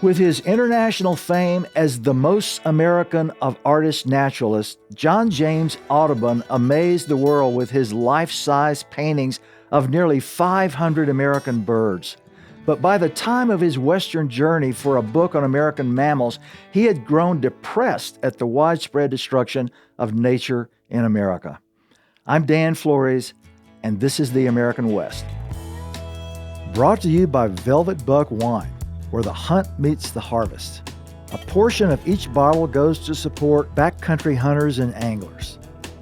With his international fame as the most American of artist naturalists, John James Audubon amazed the world with his life-size paintings of nearly 500 American birds. But by the time of his Western journey for a book on American mammals, he had grown depressed at the widespread destruction of nature in America. I'm Dan Flores, and this is The American West. Brought to you by Velvet Buck Wine, where the hunt meets the harvest. A portion of each bottle goes to support backcountry hunters and anglers.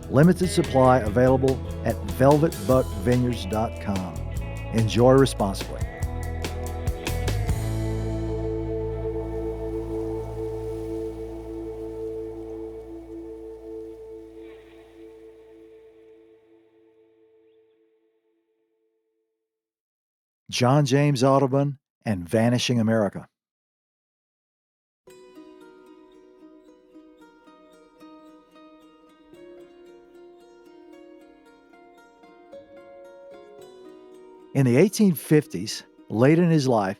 Limited supply available at velvetbuckvineyards.com. Enjoy responsibly. John James Audubon and Vanishing America. In the 1850s, late in his life,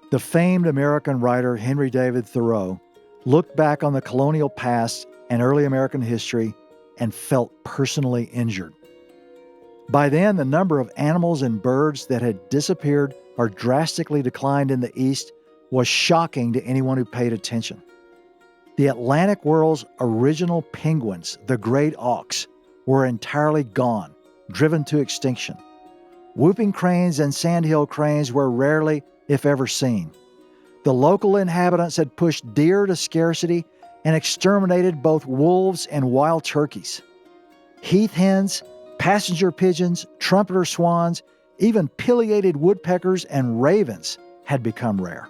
the famed American writer Henry David Thoreau looked back on the colonial past and early American history and felt personally injured. By then, the number of animals and birds that had disappeared or drastically declined in the East was shocking to anyone who paid attention. The Atlantic world's original penguins, the great auks, were entirely gone, driven to extinction. Whooping cranes and sandhill cranes were rarely, if ever, seen. The local inhabitants had pushed deer to scarcity and exterminated both wolves and wild turkeys. Heath hens, passenger pigeons, trumpeter swans, even pileated woodpeckers and ravens had become rare.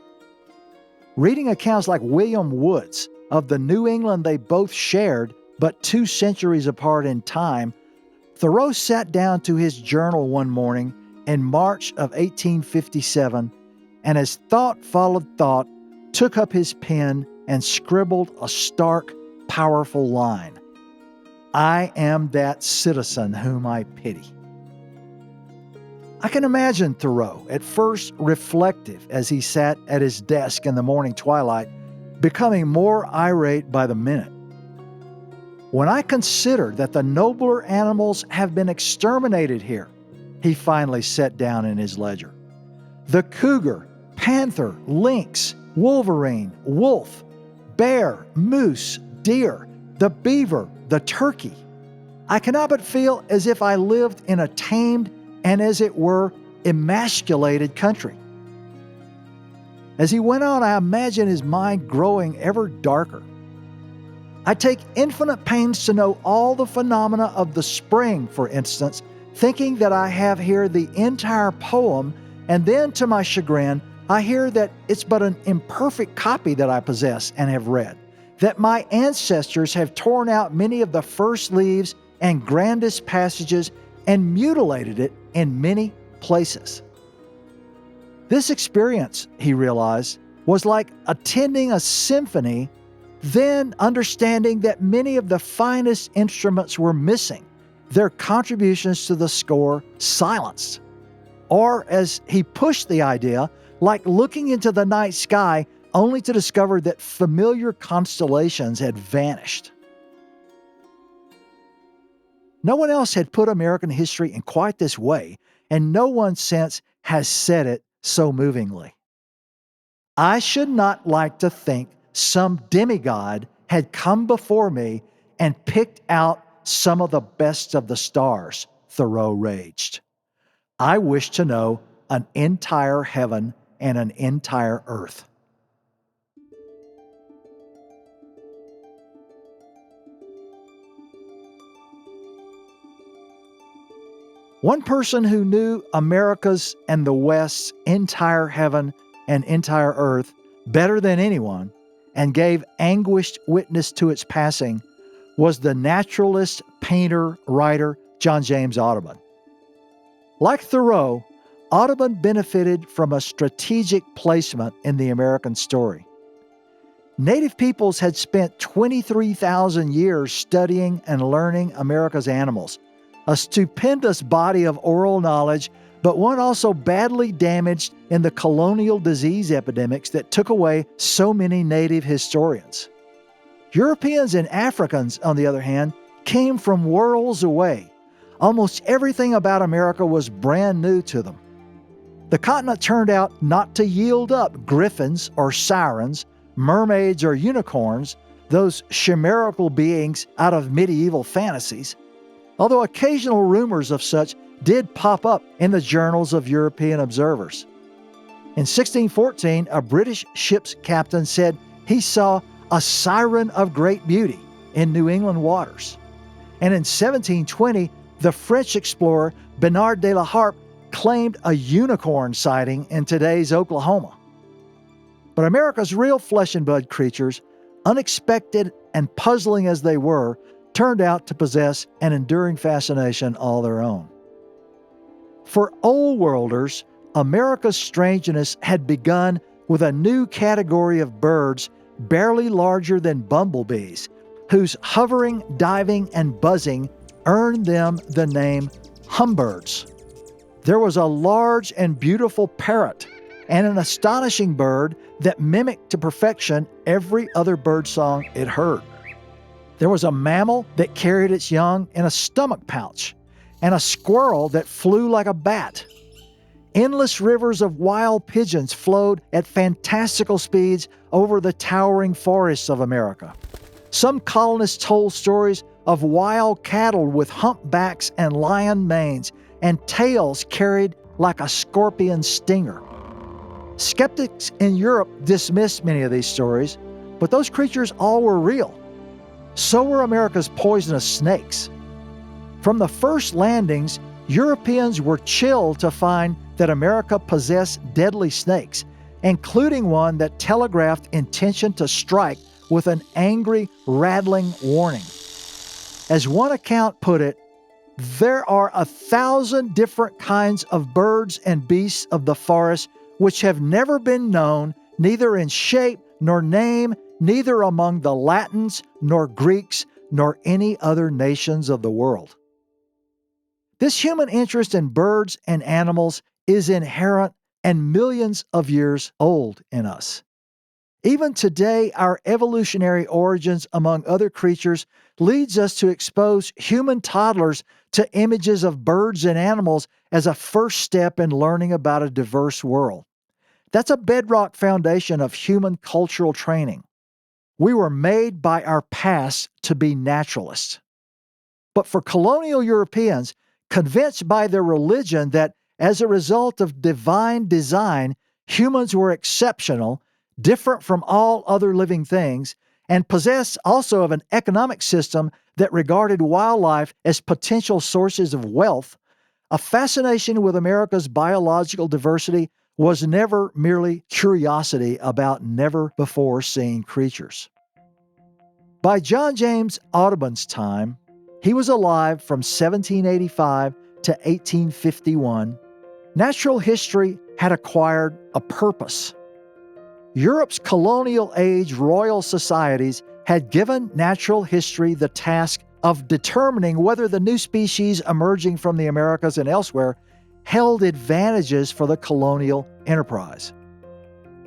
Reading accounts like William Wood's of the New England they both shared, but 2 centuries apart in time, Thoreau sat down to his journal one morning in March of 1857, and as thought followed thought, took up his pen and scribbled a stark, powerful line. I am that citizen whom I pity. I can imagine Thoreau, at first reflective as he sat at his desk in the morning twilight, becoming more irate by the minute. When I consider that the nobler animals have been exterminated here, he finally set down in his ledger. The cougar, panther, lynx, wolverine, wolf, bear, moose, deer, the beaver, the turkey. I cannot but feel as if I lived in a tamed and, as it were, emasculated country. As he went on, I imagine his mind growing ever darker. I take infinite pains to know all the phenomena of the spring, for instance, thinking that I have here the entire poem, and then, to my chagrin, I hear that it's but an imperfect copy that I possess and have read, that my ancestors have torn out many of the first leaves and grandest passages and mutilated it in many places. This experience, he realized, was like attending a symphony, then understanding that many of the finest instruments were missing, their contributions to the score silenced. Or, as he pushed the idea, like looking into the night sky only to discover that familiar constellations had vanished. No one else had put American history in quite this way, and no one since has said it so movingly. I should not like to think some demigod had come before me and picked out some of the best of the stars, Thoreau raged. I wish to know an entire heaven and an entire earth. One person who knew America's and the West's entire heaven and entire earth better than anyone and gave anguished witness to its passing was the naturalist, painter, writer John James Audubon. Like Thoreau, Audubon benefited from a strategic placement in the American story. Native peoples had spent 23,000 years studying and learning America's animals, a stupendous body of oral knowledge but one also badly damaged in the colonial disease epidemics that took away so many native historians. Europeans and Africans, on the other hand, came from worlds away. Almost everything about America was brand new to them. The continent turned out not to yield up griffins or sirens, mermaids or unicorns, those chimerical beings out of medieval fantasies, although occasional rumors of such did pop up in the journals of European observers. In 1614, a British ship's captain said he saw a siren of great beauty in New England waters. And in 1720, the French explorer Bernard de la Harpe claimed a unicorn sighting in today's Oklahoma. But America's real flesh and blood creatures, unexpected and puzzling as they were, turned out to possess an enduring fascination all their own. For Old Worlders, America's strangeness had begun with a new category of birds barely larger than bumblebees, whose hovering, diving, and buzzing earned them the name Hummingbirds. There was a large and beautiful parrot and an astonishing bird that mimicked to perfection every other bird song it heard. There was a mammal that carried its young in a stomach pouch, and a squirrel that flew like a bat. Endless rivers of wild pigeons flowed at fantastical speeds over the towering forests of America. Some colonists told stories of wild cattle with humpbacks and lion manes, and tails carried like a scorpion stinger. Skeptics in Europe dismissed many of these stories, but those creatures all were real. So were America's poisonous snakes. From the first landings, Europeans were chilled to find that America possessed deadly snakes, including one that telegraphed intention to strike with an angry, rattling warning. As one account put it, there are 1,000 different kinds of birds and beasts of the forest which have never been known, neither in shape nor name, neither among the Latins nor Greeks nor any other nations of the world. This human interest in birds and animals is inherent and millions of years old in us. Even today, our evolutionary origins among other creatures leads us to expose human toddlers to images of birds and animals as a first step in learning about a diverse world. That's a bedrock foundation of human cultural training. We were made by our past to be naturalists. But for colonial Europeans, convinced by their religion that as a result of divine design, humans were exceptional, different from all other living things, and possessed also of an economic system that regarded wildlife as potential sources of wealth, a fascination with America's biological diversity was never merely curiosity about never-before-seen creatures. By John James Audubon's time, he was alive from 1785 to 1851, natural history had acquired a purpose. Europe's colonial age royal societies had given natural history the task of determining whether the new species emerging from the Americas and elsewhere held advantages for the colonial enterprise.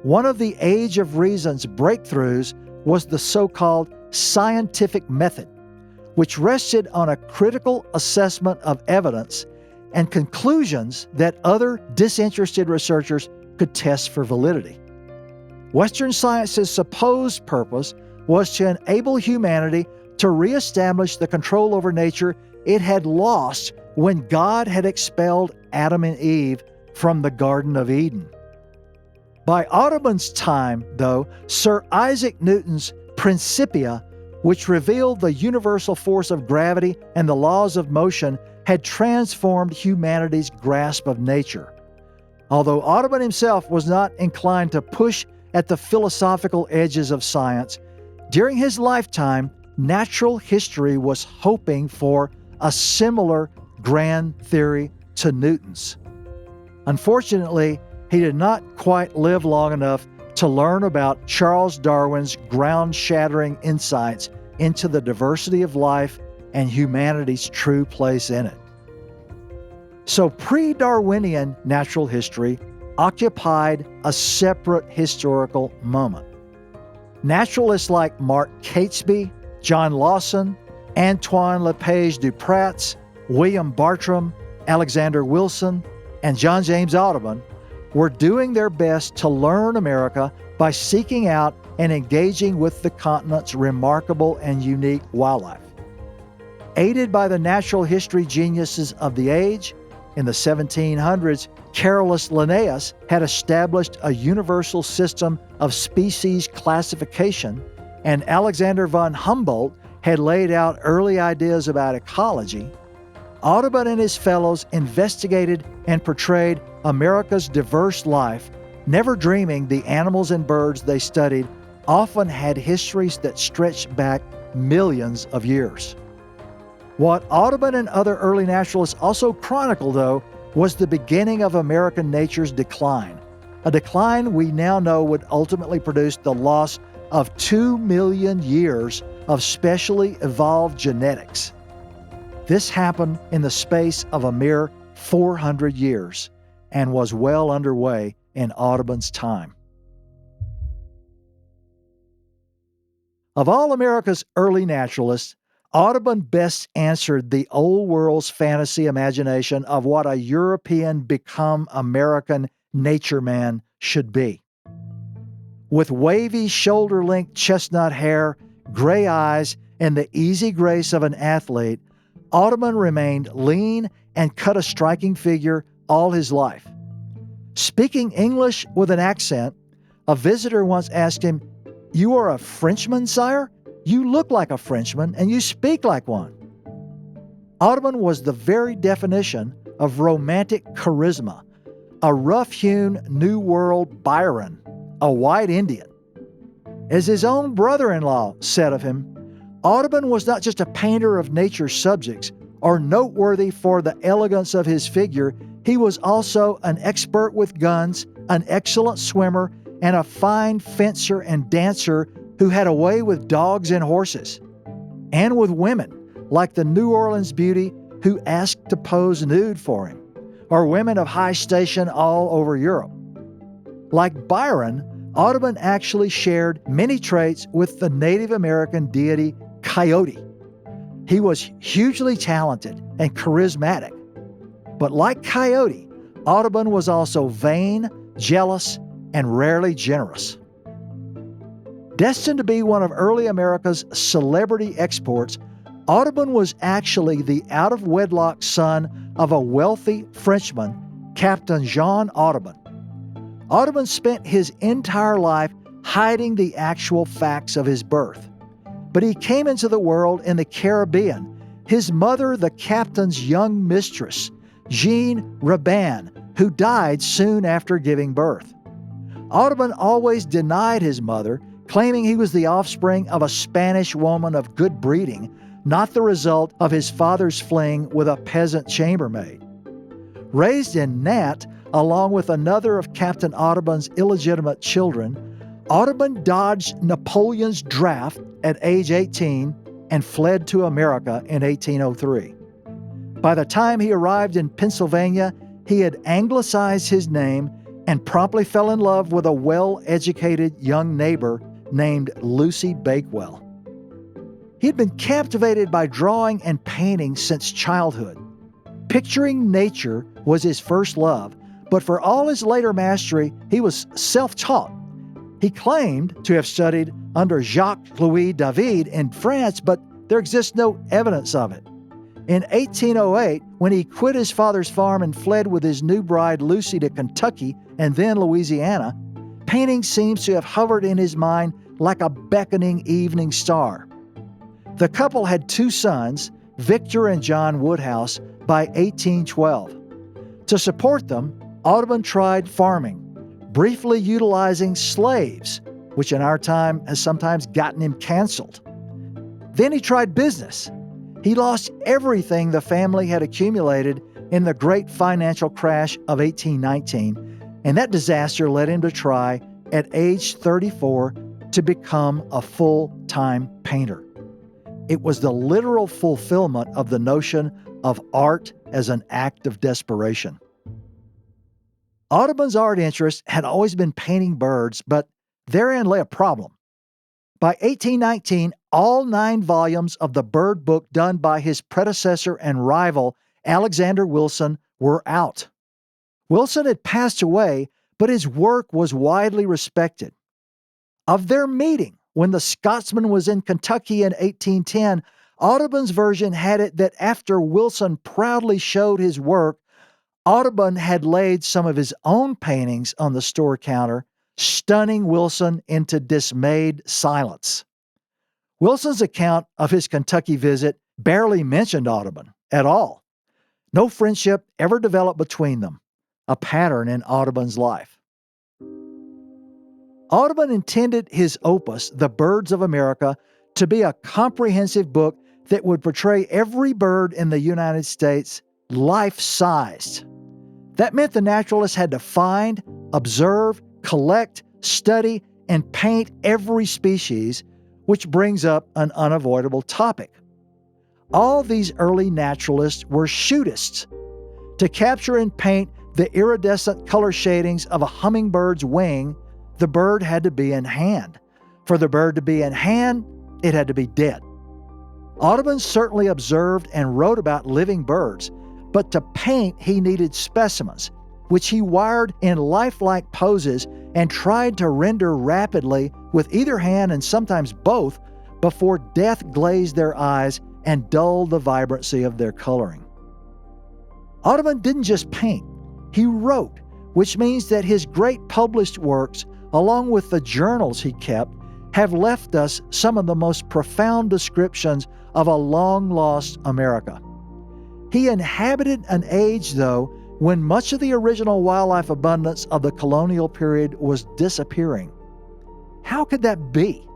One of the Age of Reason's breakthroughs was the so-called scientific method, which rested on a critical assessment of evidence and conclusions that other disinterested researchers could test for validity. Western science's supposed purpose was to enable humanity to reestablish the control over nature it had lost when God had expelled Adam and Eve from the Garden of Eden. By Audubon's time, though, Sir Isaac Newton's Principia, which revealed the universal force of gravity and the laws of motion, had transformed humanity's grasp of nature. Although Audubon himself was not inclined to push at the philosophical edges of science, during his lifetime, natural history was hoping for a similar grand theory to Newton's. Unfortunately, he did not quite live long enough to learn about Charles Darwin's ground-shattering insights into the diversity of life and humanity's true place in it. So pre-Darwinian natural history occupied a separate historical moment. Naturalists like Mark Catesby, John Lawson, Antoine Lepage Dupratz, William Bartram, Alexander Wilson, and John James Audubon were doing their best to learn America by seeking out and engaging with the continent's remarkable and unique wildlife. Aided by the natural history geniuses of the age, in the 1700s, Carolus Linnaeus had established a universal system of species classification, and Alexander von Humboldt had laid out early ideas about ecology. Audubon and his fellows investigated and portrayed America's diverse life, never dreaming the animals and birds they studied often had histories that stretched back millions of years. What Audubon and other early naturalists also chronicled, though, was the beginning of American nature's decline, a decline we now know would ultimately produce the loss of 2 million years of specially evolved genetics. This happened in the space of a mere 400 years and was well underway in Audubon's time. Of all America's early naturalists, Audubon best answered the old world's fantasy imagination of what a European become American nature man should be. With wavy shoulder-length chestnut hair, gray eyes, and the easy grace of an athlete, Audubon remained lean and cut a striking figure all his life. Speaking English with an accent, a visitor once asked him, "You are a Frenchman, sire? You look like a Frenchman and you speak like one." Audubon was the very definition of romantic charisma, a rough-hewn New World Byron, a white Indian. As his own brother-in-law said of him, Audubon was not just a painter of nature's subjects or noteworthy for the elegance of his figure, he was also an expert with guns, an excellent swimmer, and a fine fencer and dancer who had a way with dogs and horses, and with women, like the New Orleans beauty who asked to pose nude for him, or women of high station all over Europe. Like Byron, Audubon actually shared many traits with the Native American deity Coyote. He was hugely talented and charismatic. But like Coyote, Audubon was also vain, jealous, and rarely generous. Destined to be one of early America's celebrity exports, Audubon was actually the out-of-wedlock son of a wealthy Frenchman, Captain Jean Audubon. Audubon spent his entire life hiding the actual facts of his birth. But he came into the world in the Caribbean, his mother the captain's young mistress, Jean Raban, who died soon after giving birth. Audubon always denied his mother, claiming he was the offspring of a Spanish woman of good breeding, not the result of his father's fling with a peasant chambermaid. Raised in Nat, along with another of Captain Audubon's illegitimate children, Audubon dodged Napoleon's draft at age 18 and fled to America in 1803. By the time he arrived in Pennsylvania, he had anglicized his name and promptly fell in love with a well-educated young neighbor named Lucy Bakewell. He had been captivated by drawing and painting since childhood. Picturing nature was his first love, but for all his later mastery, he was self-taught. He claimed to have studied under Jacques-Louis David in France, but there exists no evidence of it. In 1808, when he quit his father's farm and fled with his new bride Lucy to Kentucky and then Louisiana, painting seems to have hovered in his mind like a beckoning evening star. The couple had 2 sons, Victor and John Woodhouse, by 1812. To support them, Audubon tried farming, briefly utilizing slaves, which in our time has sometimes gotten him canceled. Then he tried business. He lost everything the family had accumulated in the great financial crash of 1819, and that disaster led him to try, at age 34, to become a full-time painter. It was the literal fulfillment of the notion of art as an act of desperation. Audubon's art interest had always been painting birds, but therein lay a problem. By 1819, all 9 volumes of the bird book done by his predecessor and rival, Alexander Wilson, were out. Wilson had passed away, but his work was widely respected. Of their meeting, when the Scotsman was in Kentucky in 1810, Audubon's version had it that after Wilson proudly showed his work, Audubon had laid some of his own paintings on the store counter, stunning Wilson into dismayed silence. Wilson's account of his Kentucky visit barely mentioned Audubon at all. No friendship ever developed between them, a pattern in Audubon's life. Audubon intended his opus, The Birds of America, to be a comprehensive book that would portray every bird in the United States life-sized. That meant the naturalist had to find, observe, collect, study, and paint every species, which brings up an unavoidable topic. All these early naturalists were shootists. To capture and paint the iridescent color shadings of a hummingbird's wing, the bird had to be in hand. For the bird to be in hand, it had to be dead. Audubon certainly observed and wrote about living birds, but to paint he needed specimens, which he wired in lifelike poses and tried to render rapidly with either hand and sometimes both before death glazed their eyes and dulled the vibrancy of their coloring. Audubon didn't just paint, he wrote, which means that his great published works, along with the journals he kept, have left us some of the most profound descriptions of a long-lost America. He inhabited an age, though, when much of the original wildlife abundance of the colonial period was disappearing. How could that be?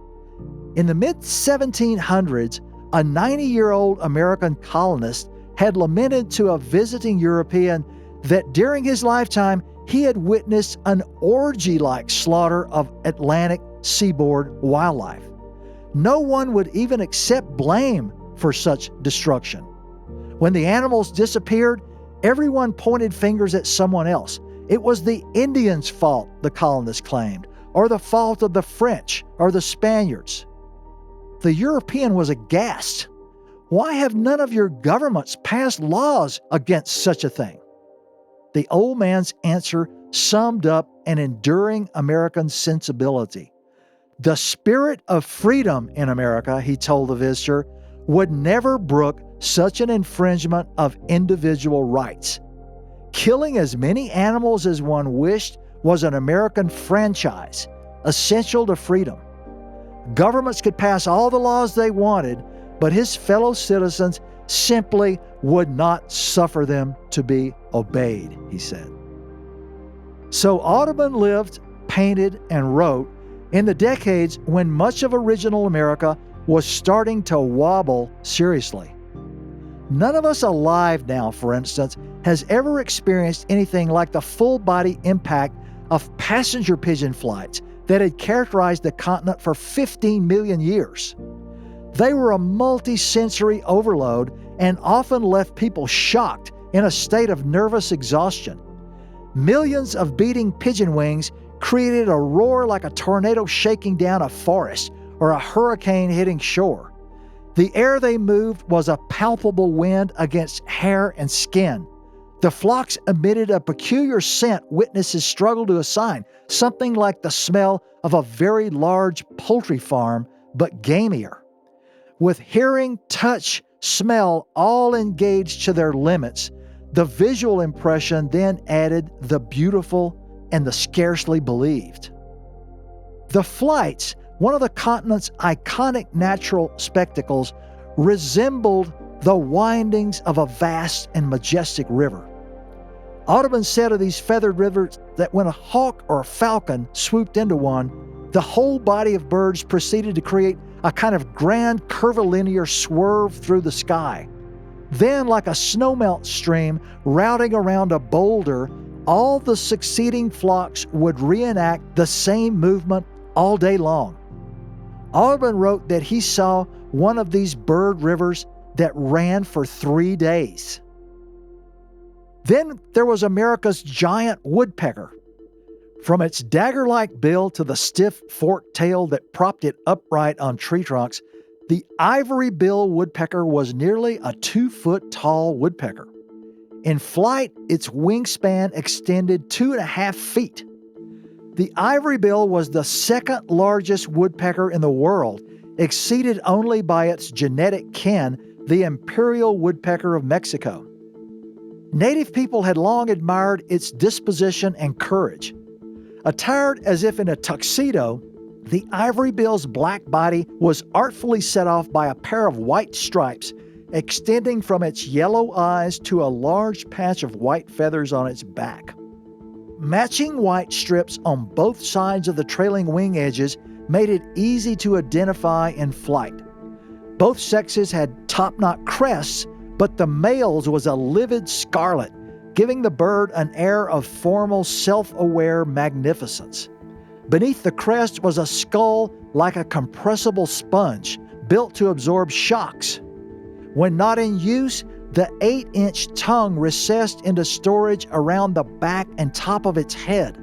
In the mid-1700s, a 90-year-old American colonist had lamented to a visiting European that during his lifetime he had witnessed an orgy-like slaughter of Atlantic seaboard wildlife. No one would even accept blame for such destruction. When the animals disappeared, everyone pointed fingers at someone else. It was the Indians' fault, the colonists claimed, or the fault of the French or the Spaniards. The European was aghast. Why have none of your governments passed laws against such a thing? The old man's answer summed up an enduring American sensibility. The spirit of freedom in America, he told the visitor, would never brook such an infringement of individual rights. Killing as many animals as one wished was an American franchise, essential to freedom. Governments could pass all the laws they wanted, but his fellow citizens simply would not suffer them to be obeyed, he said. So Audubon lived, painted, and wrote in the decades when much of original America was starting to wobble seriously. None of us alive now, for instance, has ever experienced anything like the full-body impact of passenger pigeon flights that had characterized the continent for 15 million years. They were a multi-sensory overload and often left people shocked in a state of nervous exhaustion. Millions of beating pigeon wings created a roar like a tornado shaking down a forest or a hurricane hitting shore. The air they moved was a palpable wind against hair and skin. The flocks emitted a peculiar scent witnesses struggled to assign, something like the smell of a very large poultry farm, but gamier. With hearing, touch, smell all engaged to their limits, the visual impression then added the beautiful and the scarcely believed. The flights, one of the continent's iconic natural spectacles, resembled the windings of a vast and majestic river. Audubon said of these feathered rivers that when a hawk or a falcon swooped into one, the whole body of birds proceeded to create a kind of grand curvilinear swerve through the sky. Then, like a snowmelt stream routing around a boulder, all the succeeding flocks would reenact the same movement all day long. Audubon wrote that he saw one of these bird rivers that ran for 3 days. Then there was America's giant woodpecker. From its dagger-like bill to the stiff forked tail that propped it upright on tree trunks, the ivory-bill woodpecker was nearly a 2-foot-tall woodpecker. In flight, its wingspan extended 2.5 feet. The ivory bill was the second largest woodpecker in the world, exceeded only by its genetic kin, the imperial woodpecker of Mexico. Native people had long admired its disposition and courage. Attired as if in a tuxedo, the ivory bill's black body was artfully set off by a pair of white stripes extending from its yellow eyes to a large patch of white feathers on its back. Matching white strips on both sides of the trailing wing edges made it easy to identify in flight. Both sexes had top-knot crests, but the male's was a livid scarlet, giving the bird an air of formal, self-aware magnificence. Beneath the crest was a skull like a compressible sponge, built to absorb shocks. When not in use, the 8-inch tongue recessed into storage around the back and top of its head.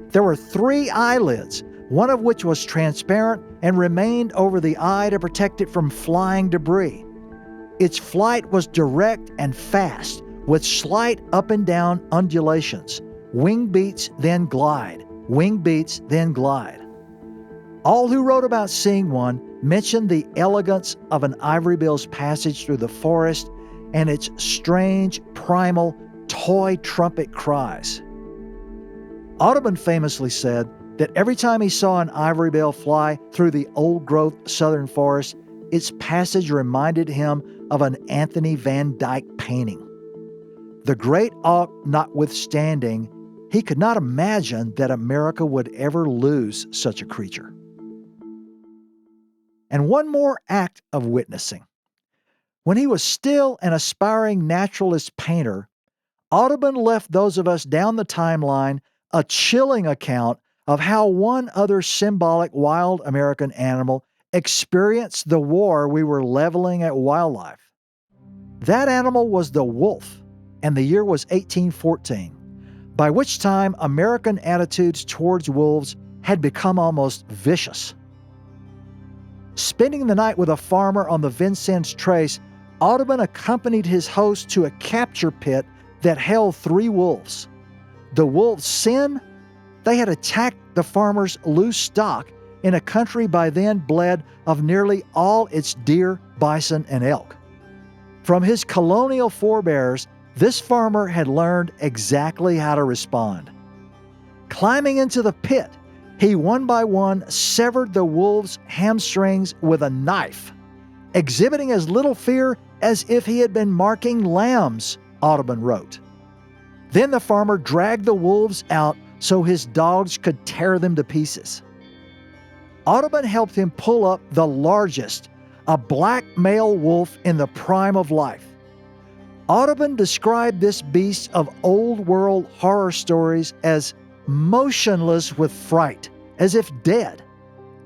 There were 3 eyelids, one of which was transparent and remained over the eye to protect it from flying debris. Its flight was direct and fast, with slight up and down undulations. Wing beats, then glide. Wing beats, then glide. All who wrote about seeing one mentioned the elegance of an ivory bill's passage through the forest and its strange, primal, toy trumpet cries. Audubon famously said that every time he saw an ivory bill fly through the old-growth southern forest, its passage reminded him of an Anthony Van Dyck painting. The great auk notwithstanding, he could not imagine that America would ever lose such a creature. And one more act of witnessing. When he was still an aspiring naturalist painter, Audubon left those of us down the timeline a chilling account of how one other symbolic wild American animal experienced the war we were leveling at wildlife. That animal was the wolf, and the year was 1814, by which time American attitudes towards wolves had become almost vicious. Spending the night with a farmer on the Vincennes Trace, Audubon accompanied his host to a capture pit that held 3 wolves. The wolves' sin? They had attacked the farmer's loose stock in a country by then bled of nearly all its deer, bison, and elk. From his colonial forebears, this farmer had learned exactly how to respond. Climbing into the pit, he one by one severed the wolves' hamstrings with a knife, exhibiting as little fear as if he had been marking lambs, Audubon wrote. Then the farmer dragged the wolves out so his dogs could tear them to pieces. Audubon helped him pull up the largest, a black male wolf in the prime of life. Audubon described this beast of old-world horror stories as motionless with fright, as if dead,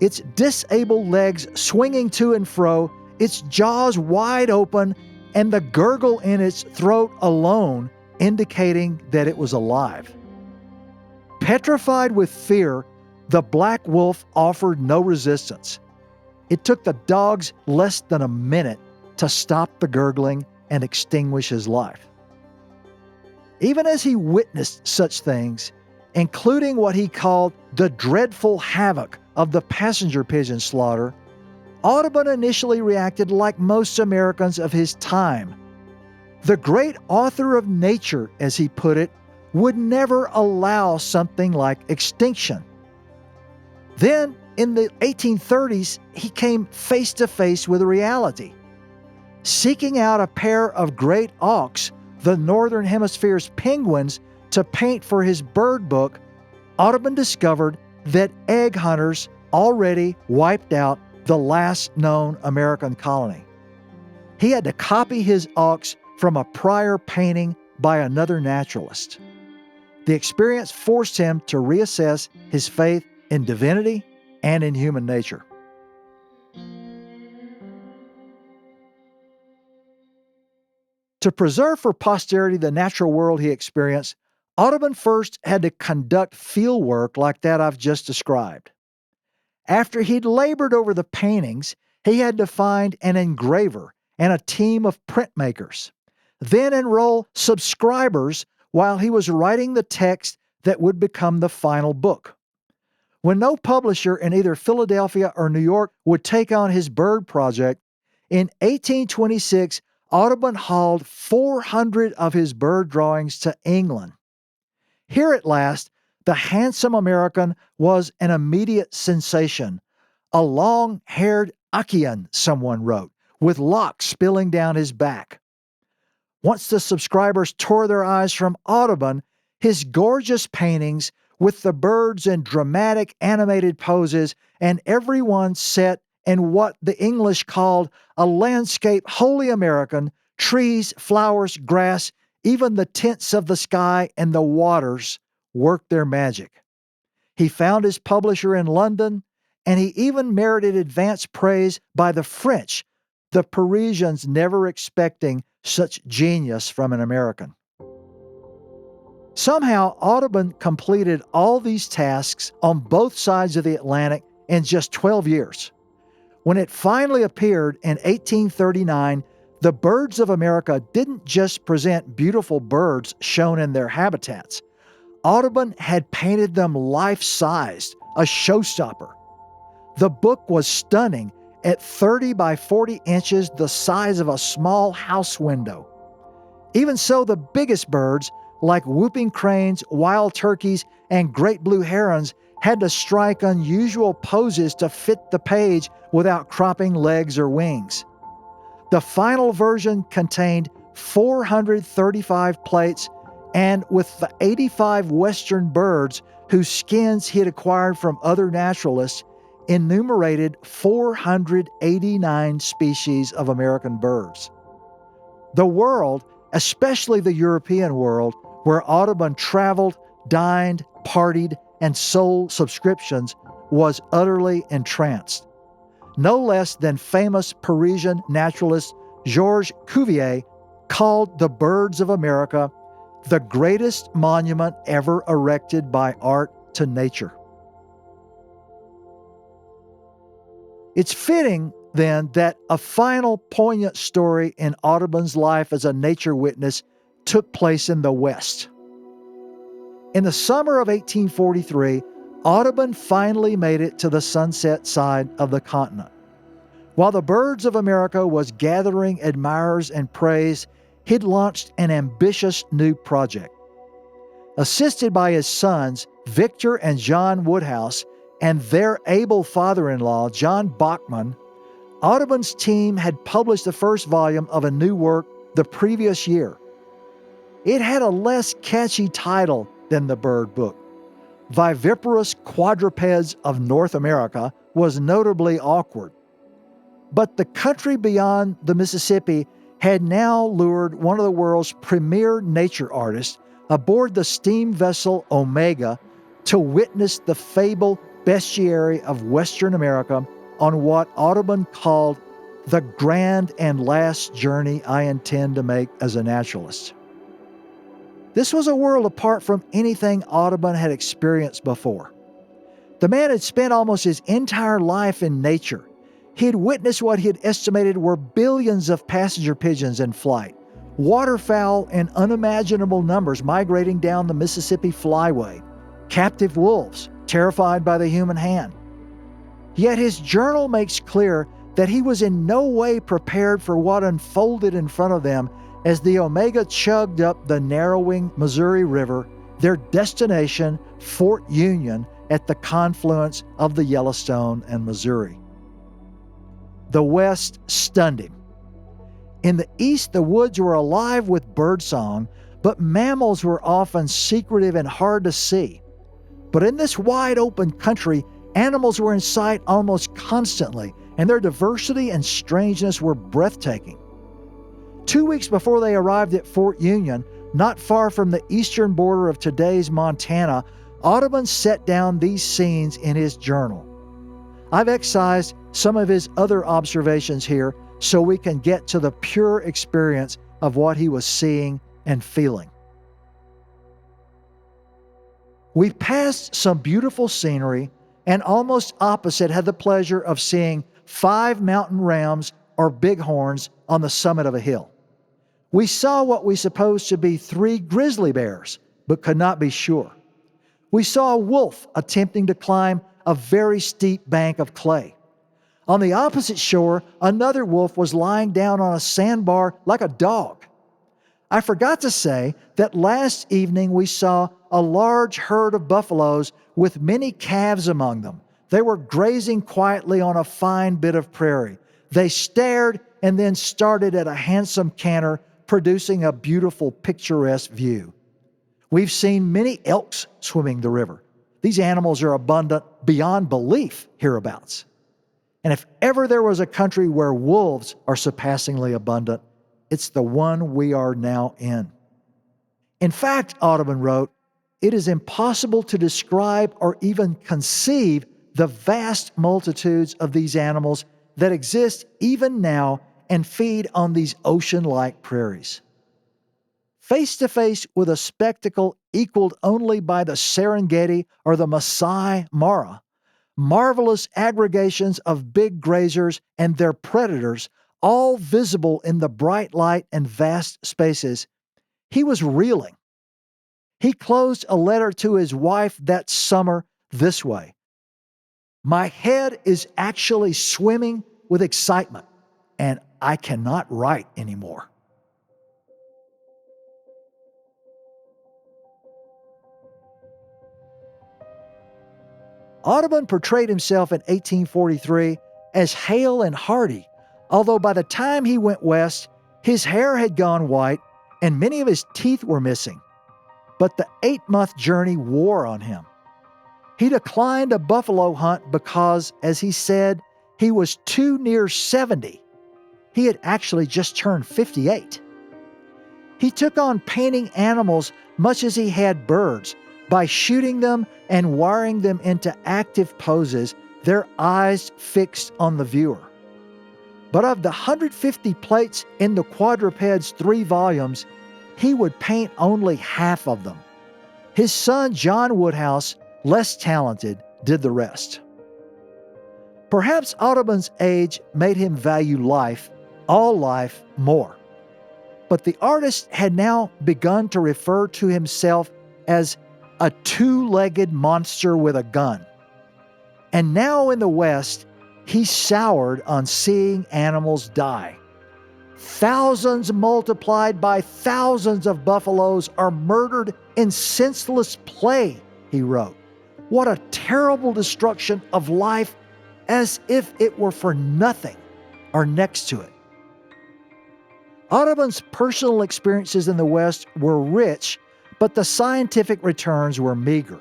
its disabled legs swinging to and fro, its jaws wide open, and the gurgle in its throat alone indicating that it was alive. Petrified with fear, the black wolf offered no resistance. It took the dogs less than a minute to stop the gurgling and extinguish his life. Even as he witnessed such things, including what he called the dreadful havoc of the passenger pigeon slaughter, Audubon initially reacted like most Americans of his time. The great author of nature, as he put it, would never allow something like extinction. Then, in the 1830s, he came face to face with reality. Seeking out a pair of great auks, the Northern Hemisphere's penguins, to paint for his bird book, Audubon discovered that egg hunters already wiped out the last known American colony. He had to copy his auks from a prior painting by another naturalist. The experience forced him to reassess his faith in divinity and in human nature. To preserve for posterity the natural world he experienced, Audubon first had to conduct field work like that I've just described. After he'd labored over the paintings, he had to find an engraver and a team of printmakers, then enroll subscribers while he was writing the text that would become the final book. When no publisher in either Philadelphia or New York would take on his bird project, in 1826, Audubon hauled 400 of his bird drawings to England. Here at last, the handsome American was an immediate sensation. A long-haired Achaean, someone wrote, with locks spilling down his back. Once the subscribers tore their eyes from Audubon, his gorgeous paintings with the birds in dramatic animated poses and everyone set in what the English called a landscape wholly American, trees, flowers, grass, even the tints of the sky and the waters worked their magic. He found his publisher in London, and he even merited advance praise by the French, the Parisians never expecting such genius from an American. Somehow, Audubon completed all these tasks on both sides of the Atlantic in just 12 years. When it finally appeared in 1839, the Birds of America didn't just present beautiful birds shown in their habitats. Audubon had painted them life-sized, a showstopper. The book was stunning at 30 by 40 inches, the size of a small house window. Even so, the biggest birds, like whooping cranes, wild turkeys, and great blue herons, had to strike unusual poses to fit the page without cropping legs or wings. The final version contained 435 plates, and with the 85 western birds whose skins he had acquired from other naturalists, enumerated 489 species of American birds. The world, especially the European world, where Audubon traveled, dined, partied, and sold subscriptions, was utterly entranced. No less than famous Parisian naturalist Georges Cuvier called the Birds of America the greatest monument ever erected by art to nature. It's fitting, then, that a final poignant story in Audubon's life as a nature witness took place in the West. In the summer of 1843, Audubon finally made it to the sunset side of the continent. While the Birds of America was gathering admirers and praise, he'd launched an ambitious new project. Assisted by his sons, Victor and John Woodhouse, and their able father-in-law, John Bachman, Audubon's team had published the first volume of a new work the previous year. It had a less catchy title than the bird book. Viviparous Quadrupeds of North America was notably awkward. But the country beyond the Mississippi had now lured one of the world's premier nature artists aboard the steam vessel Omega to witness the fabled bestiary of Western America on what Audubon called the grand and last journey I intend to make as a naturalist. This was a world apart from anything Audubon had experienced before. The man had spent almost his entire life in nature. He had witnessed what he had estimated were billions of passenger pigeons in flight, waterfowl in unimaginable numbers migrating down the Mississippi flyway, captive wolves terrified by the human hand. Yet his journal makes clear that he was in no way prepared for what unfolded in front of them as the Omega chugged up the narrowing Missouri River, their destination, Fort Union, at the confluence of the Yellowstone and Missouri. The West stunned him. In the East, the woods were alive with birdsong, but mammals were often secretive and hard to see. But in this wide open country, animals were in sight almost constantly, and their diversity and strangeness were breathtaking. 2 weeks before they arrived at Fort Union, not far from the eastern border of today's Montana, Audubon set down these scenes in his journal. I've excised some of his other observations here so we can get to the pure experience of what he was seeing and feeling. We passed some beautiful scenery and almost opposite had the pleasure of seeing 5 mountain rams or bighorns on the summit of a hill. We saw what we supposed to be 3 grizzly bears, but could not be sure. We saw a wolf attempting to climb a very steep bank of clay. On the opposite shore, another wolf was lying down on a sandbar like a dog. I forgot to say that last evening we saw a large herd of buffaloes with many calves among them. They were grazing quietly on a fine bit of prairie. They stared and then started at a handsome canter, producing a beautiful, picturesque view. We've seen many elks swimming the river. These animals are abundant beyond belief hereabouts. And if ever there was a country where wolves are surpassingly abundant, it's the one we are now in. In fact, Audubon wrote, it is impossible to describe or even conceive the vast multitudes of these animals that exist even now and feed on these ocean-like prairies. Face to face with a spectacle equaled only by the Serengeti or the Masai Mara, marvelous aggregations of big grazers and their predators, all visible in the bright light and vast spaces, he was reeling. He closed a letter to his wife that summer this way: "My head is actually swimming with excitement, and I cannot write anymore." Audubon portrayed himself in 1843 as hale and hearty, although by the time he went west, his hair had gone white and many of his teeth were missing. But the 8-month journey wore on him. He declined a buffalo hunt because, as he said, he was too near 70. He had actually just turned 58. He took on painting animals much as he had birds, by shooting them and wiring them into active poses, their eyes fixed on the viewer. But of the 150 plates in the quadruped's 3 volumes, he would paint only half of them. His son, John Woodhouse, less talented, did the rest. Perhaps Audubon's age made him value life, all life, more. But the artist had now begun to refer to himself as a 2-legged monster with a gun. And now in the West, he soured on seeing animals die. Thousands multiplied by thousands of buffaloes are murdered in senseless play, he wrote. What a terrible destruction of life, as if it were for nothing or next to it. Audubon's personal experiences in the West were rich, but the scientific returns were meager.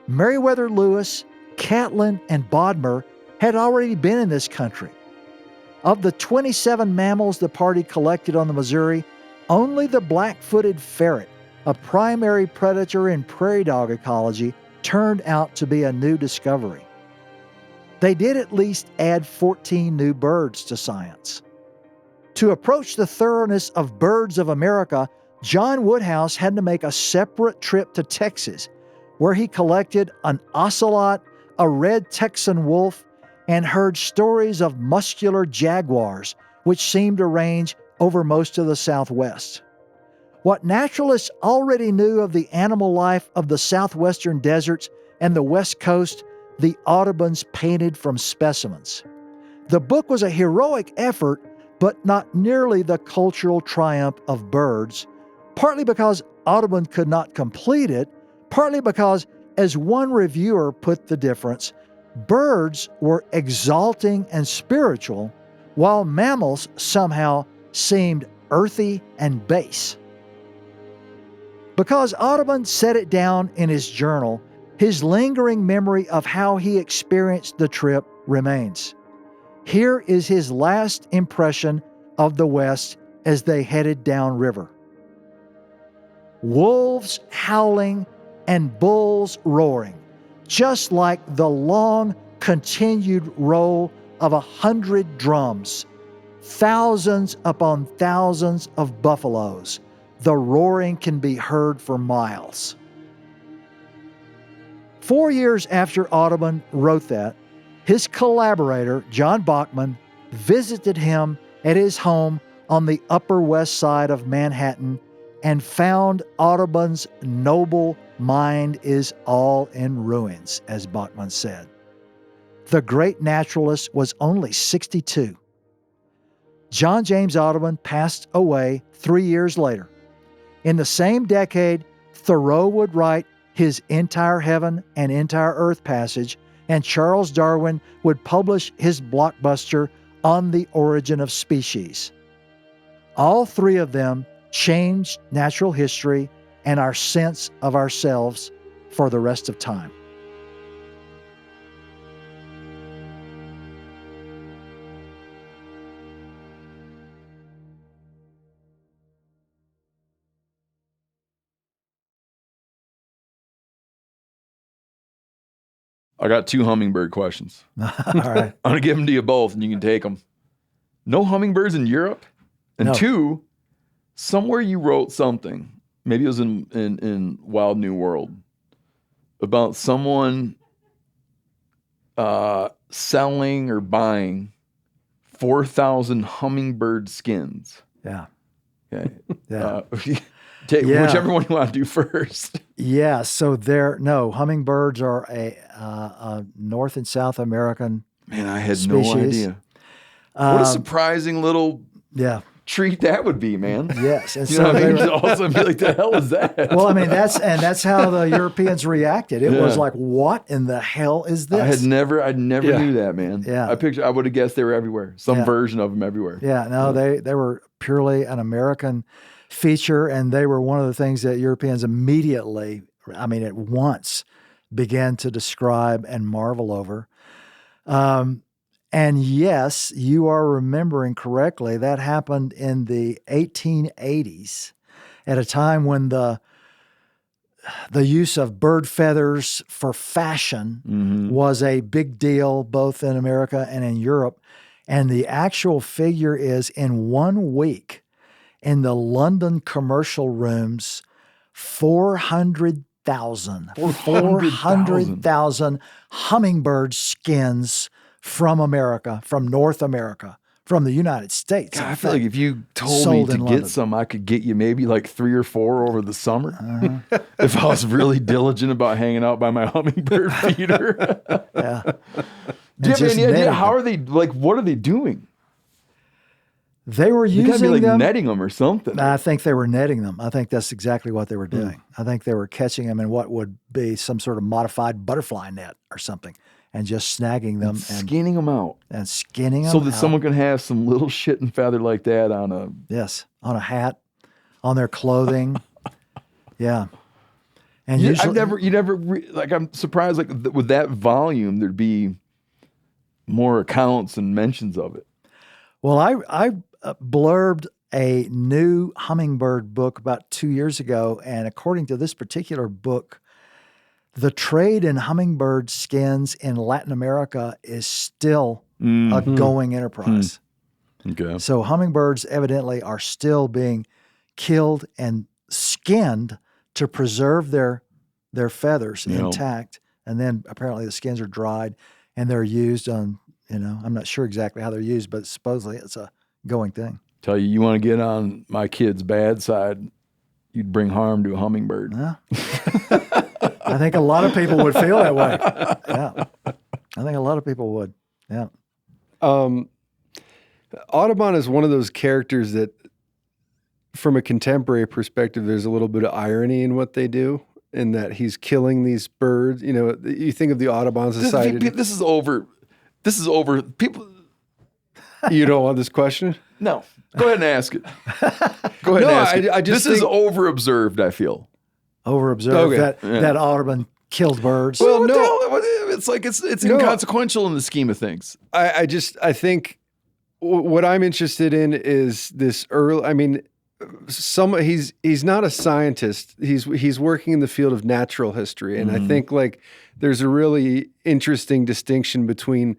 Meriwether Lewis, Catlin, and Bodmer had already been in this country. Of the 27 mammals the party collected on the Missouri, only the black-footed ferret, a primary predator in prairie dog ecology, turned out to be a new discovery. They did at least add 14 new birds to science. To approach the thoroughness of Birds of America, John Woodhouse had to make a separate trip to Texas, where he collected an ocelot, a red Texan wolf, and heard stories of muscular jaguars, which seemed to range over most of the Southwest. What naturalists already knew of the animal life of the southwestern deserts and the West Coast, the Audubons painted from specimens. The book was a heroic effort, but not nearly the cultural triumph of Birds, partly because Audubon could not complete it, partly because, as one reviewer put the difference, birds were exalting and spiritual, while mammals somehow seemed earthy and base. Because Audubon set it down in his journal, his lingering memory of how he experienced the trip remains. Here is his last impression of the West as they headed downriver. Wolves howling and bulls roaring, just like the long, continued roll of 100 drums. thousands upon thousands of buffaloes. The roaring can be heard for miles. 4 years after Audubon wrote that, his collaborator, John Bachman, visited him at his home on the Upper West Side of Manhattan and found Audubon's noble mind is all in ruins, as Bachman said. The great naturalist was only 62. John James Audubon passed away 3 years later. In the same decade, Thoreau would write his Entire Heaven and Entire Earth passage, and Charles Darwin would publish his blockbuster On the Origin of Species. All three of them changed natural history and our sense of ourselves for the rest of time. I got 2 hummingbird questions. All right. I'm going to give them to you both and you can take them. No hummingbirds in Europe? And No. 2, somewhere you wrote something, maybe it was in Wild New World, about someone selling or buying 4,000 hummingbird skins. Yeah. Okay. Yeah. Take Yeah. whichever one you want to do first. Yeah. So hummingbirds are a North and South American Man, I had species. no idea. What a surprising little Yeah. treat that would be, man. Yes. And You so know what I they mean? were, Also be like, the hell is that? well, I mean, that's how the Europeans reacted. It was Yeah. like, what in the hell is this? I never Yeah. knew that, man. Yeah. I would have guessed they were everywhere. Some Yeah. version of them everywhere. Yeah, no, they were purely an American feature, and they were one of the things that Europeans immediately, I mean, at once, began to describe and marvel over. And yes, you are remembering correctly, that happened in the 1880s at a time when the use of bird feathers for fashion Mm-hmm. was a big deal both in America and in Europe. And the actual figure is in 1 week in the London commercial rooms, 400,000 hummingbird skins from America, from North America, from the United States. God, in I feel like fact. if you told me Sold to in get London. some, I could get you maybe like 3 or 4 over the summer. Uh-huh. If I was really diligent about hanging out by my hummingbird feeder. Yeah. Do you have just any idea? netting How them. are they, like, what are they doing? They were You gotta be using like them. netting them or something. I think they were netting them. I think that's exactly what they were doing. I think they were catching them in what would be some sort of modified butterfly net or something, and just snagging them and Skinning them out. skinning them So that out. someone can have some little shit and feather like that on a... Yes, on a hat, on their clothing. Yeah. And Yeah, usually, I'm surprised, like, with that volume, there'd be more accounts and mentions of it. well, I blurbed a new hummingbird book about 2 years ago, and according to this particular book, the trade in hummingbird skins in Latin America is still a going enterprise. Okay. So hummingbirds evidently are still being killed and skinned to preserve their feathers Yeah. intact, and then apparently the skins are dried and they're used on, I'm not sure exactly how they're used, but supposedly it's a going thing. Tell you want to get on my kid's bad side, you'd bring harm to a hummingbird. Yeah. I think a lot of people would feel that way. Yeah. I think a lot of people would. Yeah. Audubon is one of those characters that, from a contemporary perspective, there's a little bit of irony in what they do, in that he's killing these birds. You know, you think of the Audubon Society. This is over. This is over. People, You don't want this question? no. Go ahead and ask it. Go ahead and ask it. I just this is think- over-observed, I feel. Overobserved Okay. that Audubon killed birds. Well, What the no. hell? It's like it's No. inconsequential in the scheme of things. I think what I'm interested in is this early. I mean, he's not a scientist. He's working in the field of natural history, and I think like there's a really interesting distinction between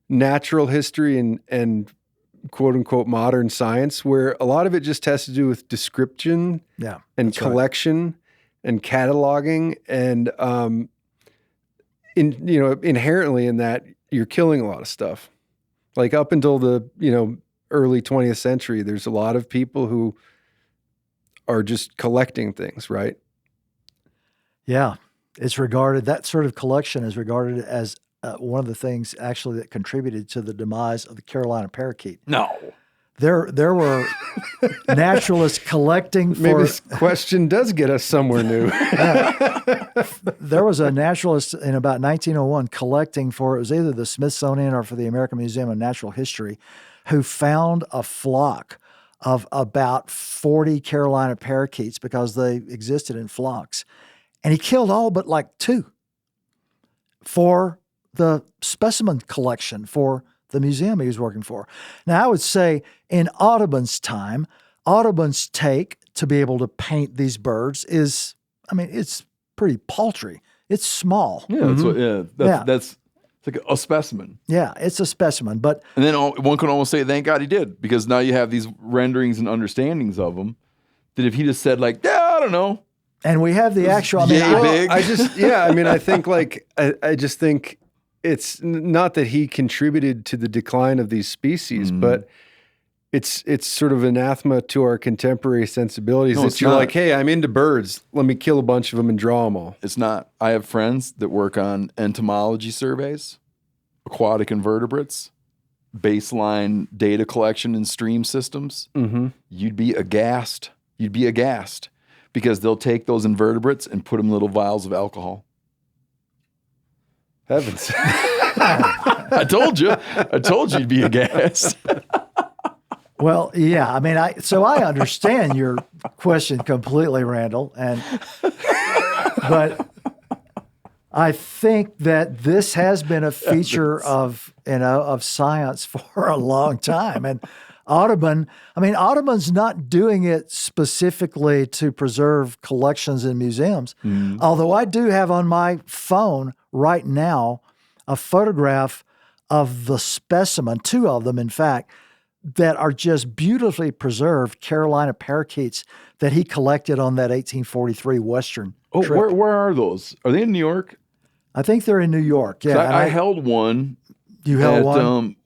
natural history and quote unquote modern science, where a lot of it just has to do with description Yeah, and that's right. collection and cataloging. And, inherently in that, you're killing a lot of stuff. Like up until the, early 20th century, there's a lot of people who are just collecting things, right? Yeah, that sort of collection is regarded as one of the things actually that contributed to the demise of the Carolina parakeet. No. There were naturalists collecting for... Maybe this question does get us somewhere new. There was a naturalist in about 1901 collecting for, it was either the Smithsonian or for the American Museum of Natural History, who found a flock of about 40 Carolina parakeets because they existed in flocks. And he killed all but like 2 for the specimen collection for the museum he was working for. Now, I would say in Audubon's time, Audubon's take to be able to paint these birds is, it's pretty paltry. It's small. Yeah, that's it's like a specimen. Yeah, it's a specimen. But and then one could almost say, thank God he did, because now you have these renderings and understandings of them that if he just said like, yeah, I don't know. And we have the actual, big. I just think it's not that he contributed to the decline of these species, but it's sort of anathema to our contemporary sensibilities. No, that it's you're not. like, hey, I'm into birds. Let me kill a bunch of them and draw them all. It's not. I have friends that work on entomology surveys, aquatic invertebrates, baseline data collection and stream systems. Mm-hmm. You'd be aghast. Because they'll take those invertebrates and put them in little vials of alcohol. Heavens. I told you you'd be aghast. well, yeah, so I understand your question completely, Randall, but I think that this has been a feature of science for a long time. And Audubon's not doing it specifically to preserve collections in museums, although I do have on my phone right now a photograph of the specimen, 2 of them, in fact, that are just beautifully preserved Carolina parakeets that he collected on that 1843 Western trip. Where are those? Are they in New York? I think they're in New York. Yeah, I held one. You held one?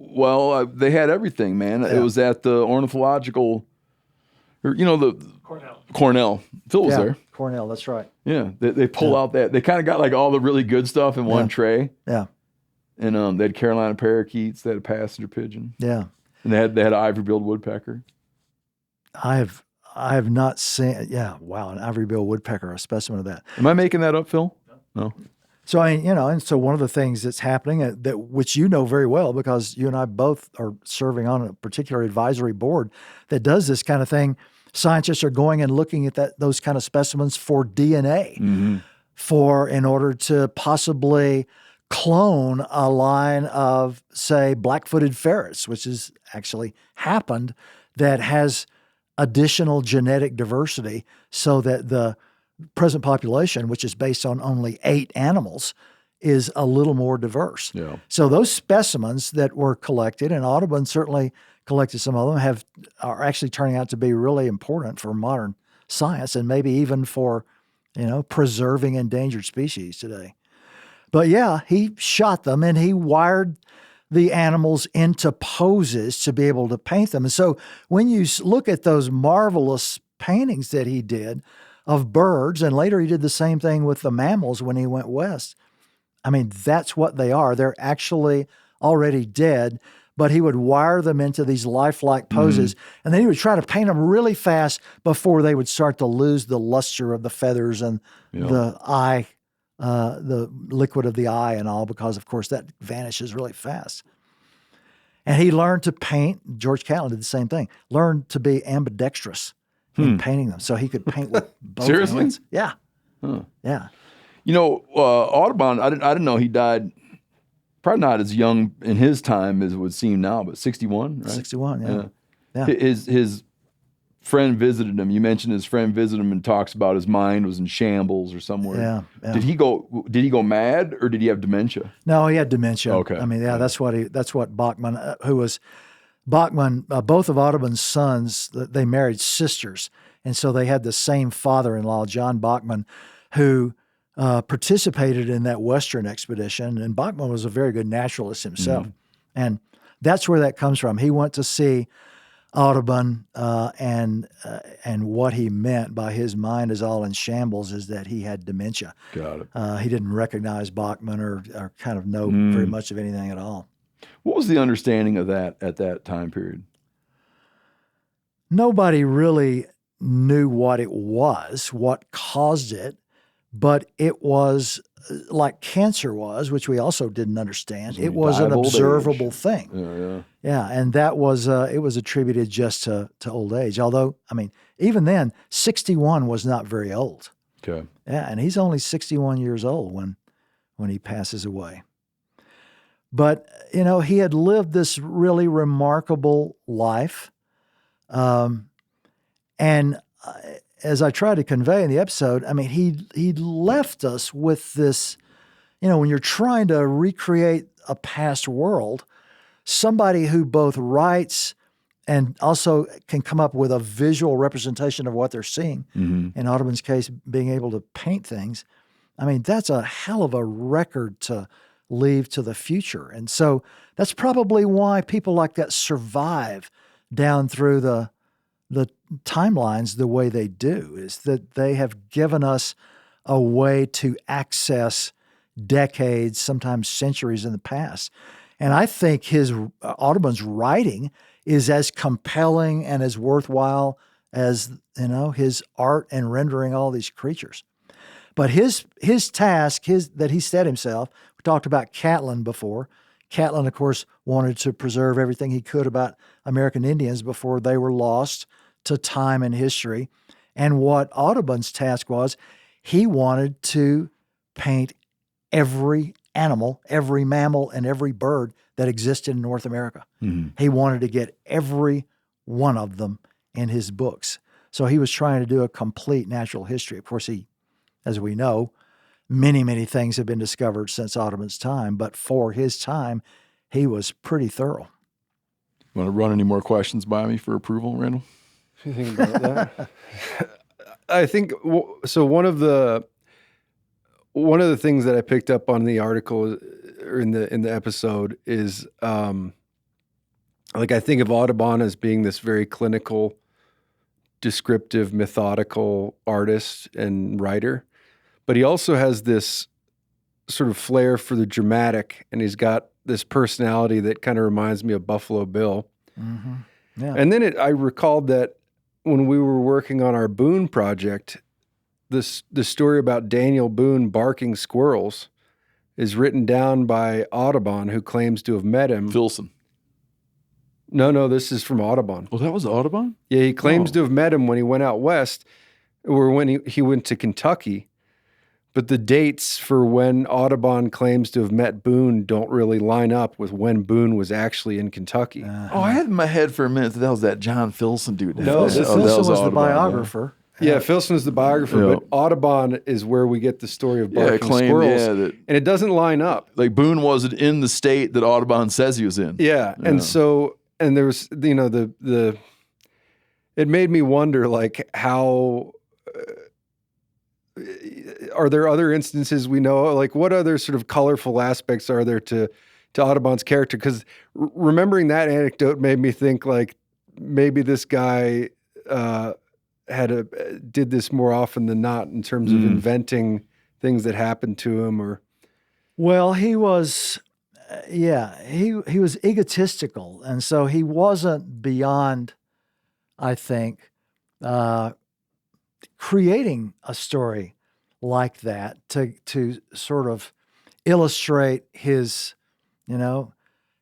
They had everything, man. Yeah. It was at the ornithological, the Cornell. Phil was there. Cornell, that's right. Yeah, they pull out that. They kind of got like all the really good stuff in one tray. Yeah. And they had Carolina parakeets. They had a passenger pigeon. Yeah. And they had an ivory-billed woodpecker. I have not seen. Yeah, wow, an ivory-billed woodpecker, a specimen of that. Am I making that up, Phil? No. So and so one of the things that's happening which you know very well because you and I both are serving on a particular advisory board that does this kind of thing. Scientists are going and looking at those kind of specimens for DNA, in order to possibly clone a line of, say, black-footed ferrets, which has actually happened, that has additional genetic diversity so that the present population, which is based on only 8 animals, is a little more diverse. Yeah. So those specimens that were collected, and Audubon certainly collected some of them, are actually turning out to be really important for modern science and maybe even for, preserving endangered species today. But yeah, he shot them and he wired the animals into poses to be able to paint them. And so when you look at those marvelous paintings that he did of birds, and later he did the same thing with the mammals when he went west. That's what they are. They're actually already dead, but he would wire them into these lifelike poses, and then he would try to paint them really fast before they would start to lose the luster of the feathers and the eye, the liquid of the eye and all, because, of course, that vanishes really fast. And he learned to paint. George Catlin did the same thing, learned to be ambidextrous in painting them, so he could paint with both Seriously? hands. Yeah. Huh. Yeah. Audubon, I didn't know he died, probably not as young in his time as it would seem now, but 61, right? 61, yeah. His friend visited him. You mentioned his friend visited him and talks about his mind was in shambles or somewhere. Yeah. Did he go mad or did he have dementia? No, he had dementia. Okay. That's what Bachman, who was Bachman, both of Audubon's sons, they married sisters. And so they had the same father-in-law, John Bachman, who participated in that Western expedition. And Bachman was a very good naturalist himself. And that's where that comes from. He went to see Audubon, and what he meant by his mind is all in shambles is that he had dementia. Got it. He didn't recognize Bachman or kind of know very much of anything at all. What was the understanding of that at that time period? Nobody really knew what it was, what caused it, but it was like cancer was, which we also didn't understand. It was an observable thing. Yeah, and that was it was attributed just to old age. Although, I mean, even then, 61 was not very old. Okay. Yeah, and he's only 61 years old when he passes away. But, you know, he had lived this really remarkable life. And as I tried to convey in the episode, I mean, he left us with this, you know, when you're trying to recreate a past world, somebody who both writes and also can come up with a visual representation of what they're seeing. In Audubon's case, being able to paint things. I mean, that's a hell of a record to leave to the future. And so that's probably why people like that survive down through the timelines the way they do, is that they have given us a way to access decades, sometimes centuries in the past. And I think Audubon's writing is as compelling and as worthwhile as, you know, his art and rendering all these creatures. But his task, that he set himself, we talked about Catlin before. Catlin, of course, wanted to preserve everything he could about American Indians before they were lost to time and history. And what Audubon's task was, he wanted to paint every animal, every mammal, and every bird that existed in North America. He wanted to get every one of them in his books. So he was trying to do a complete natural history. Of course, as we know, many, many things have been discovered since Audubon's time, but for his time, he was pretty thorough. Want to run any more questions by me for approval, Randall? If you think about that. I think, so one of the things that I picked up on the article or in the episode is, like, I think of Audubon as being this very clinical, descriptive, methodical artist and writer, but he also has this sort of flair for the dramatic, and he's got this personality that kind of reminds me of Buffalo Bill. Yeah. And then I recalled that when we were working on our Boone project, the story about Daniel Boone barking squirrels is written down by Audubon, who claims to have met him. Filson. No, this is from Audubon. Well, that was Audubon? Yeah, he claims to have met him when he went out west, or when he went to Kentucky. But the dates for when Audubon claims to have met Boone don't really line up with when Boone was actually in Kentucky. I had in my head for a minute that was that John Filson dude. No, Filson was the biographer. Yeah, Filson's the biographer, but Audubon is where we get the story of barking squirrels. And it doesn't line up. Like, Boone wasn't in the state that Audubon says he was in. Yeah. And so, and there was, you know, it made me wonder, like, how, are there other instances we know, like, what other sort of colorful aspects are there to Audubon's character? Because remembering that anecdote made me think, like, maybe this guy, did this more often than not in terms of inventing things that happened to him, or. Well, he was, he was egotistical, and so he wasn't beyond, I think, creating a story like that to sort of illustrate his, you know,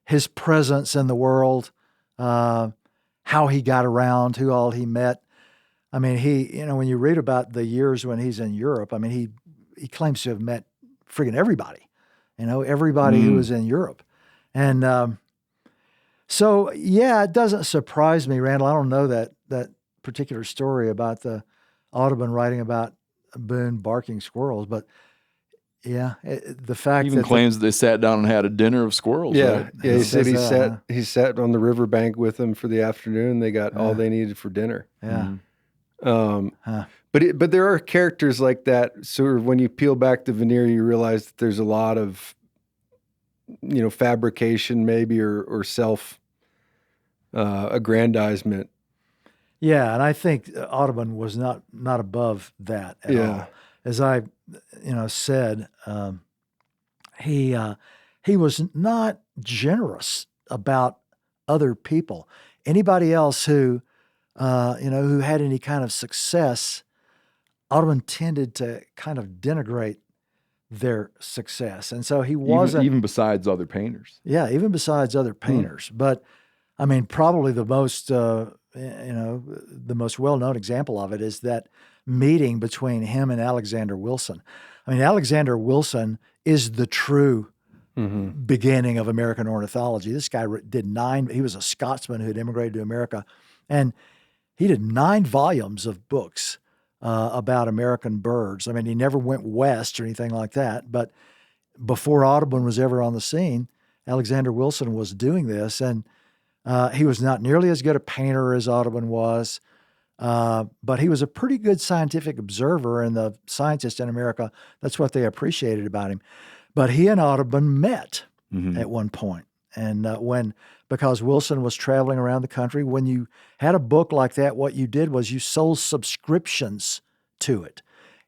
his presence in the world, how he got around, who all he met. I mean, when you read about the years when he's in Europe, I mean, he claims to have met friggin' everybody, everybody who was in Europe. And so, it doesn't surprise me, Randall. I don't know that particular story about the Audubon writing about Boone barking squirrels, but, Yeah, the fact He even that claims that they sat down and had a dinner of squirrels. Yeah, Right? yeah. He He said says, he sat on the riverbank with them for the afternoon. They got all they needed for dinner. yeah, huh. But there are characters like that. Sort of when you peel back the veneer, you realize that there's a lot of, fabrication maybe or self aggrandizement. Yeah, and I think Audubon was not above that at all. As I, said, he was not generous about other people. Anybody else who, who had any kind of success, Audubon tended to kind of denigrate their success, and so he wasn't even besides other painters. Yeah, even besides other painters. But I mean, probably the most the most well-known example of it is that meeting between him and Alexander Wilson. I mean, Alexander Wilson is the true beginning of American ornithology. This guy he was a Scotsman who had immigrated to America, and he did 9 volumes of books about American birds. I mean, he never went west or anything like that, but before Audubon was ever on the scene, Alexander Wilson was doing this, and he was not nearly as good a painter as Audubon was, but he was a pretty good scientific observer, and the scientists in America, that's what they appreciated about him. But he and Audubon met at one point, and because Wilson was traveling around the country, when you had a book like that, what you did was you sold subscriptions to it.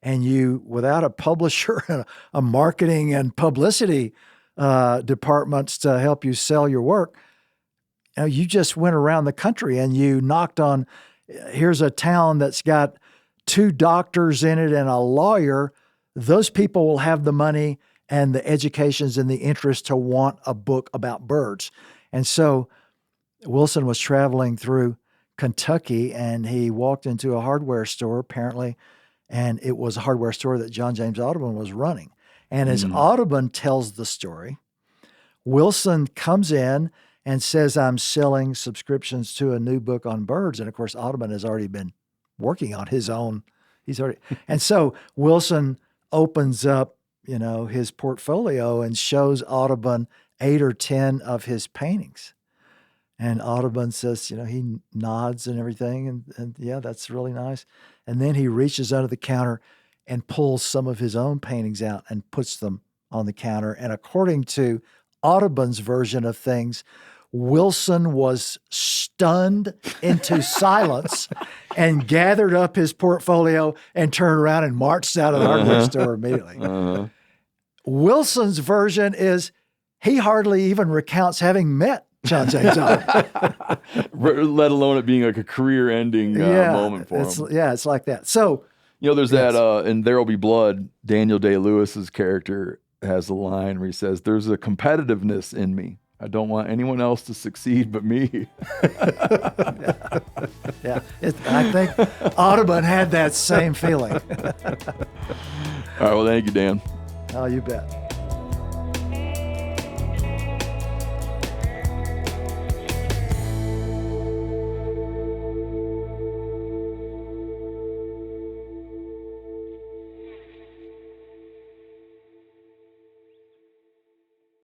And you, without a publisher and a marketing and publicity departments to help you sell your work, you just went around the country and you knocked on, here's a town that's got 2 doctors in it and a lawyer. Those people will have the money and the educations and the interest to want a book about birds. And so Wilson was traveling through Kentucky and he walked into a hardware store, apparently, and it was a hardware store that John James Audubon was running. And as Audubon tells the story, Wilson comes in and says, I'm selling subscriptions to a new book on birds. And of course, Audubon has already been working on his own. And so Wilson opens up, his portfolio and shows Audubon 8 or 10 of his paintings. And Audubon says, he nods and everything. And yeah, that's really nice. And then he reaches under the counter and pulls some of his own paintings out and puts them on the counter. And according to Audubon's version of things, Wilson was stunned into silence and gathered up his portfolio and turned around and marched out of the hardware store immediately. Wilson's version is he hardly even recounts having met John James Audubon. Let alone it being like a career-ending moment for him. Yeah, it's like that. So, there's that in There'll Be Blood, Daniel Day-Lewis's character has a line where he says, there's a competitiveness in me. I don't want anyone else to succeed but me. Yeah. I think Audubon had that same feeling. All right, well, thank you, Dan. Oh, you bet.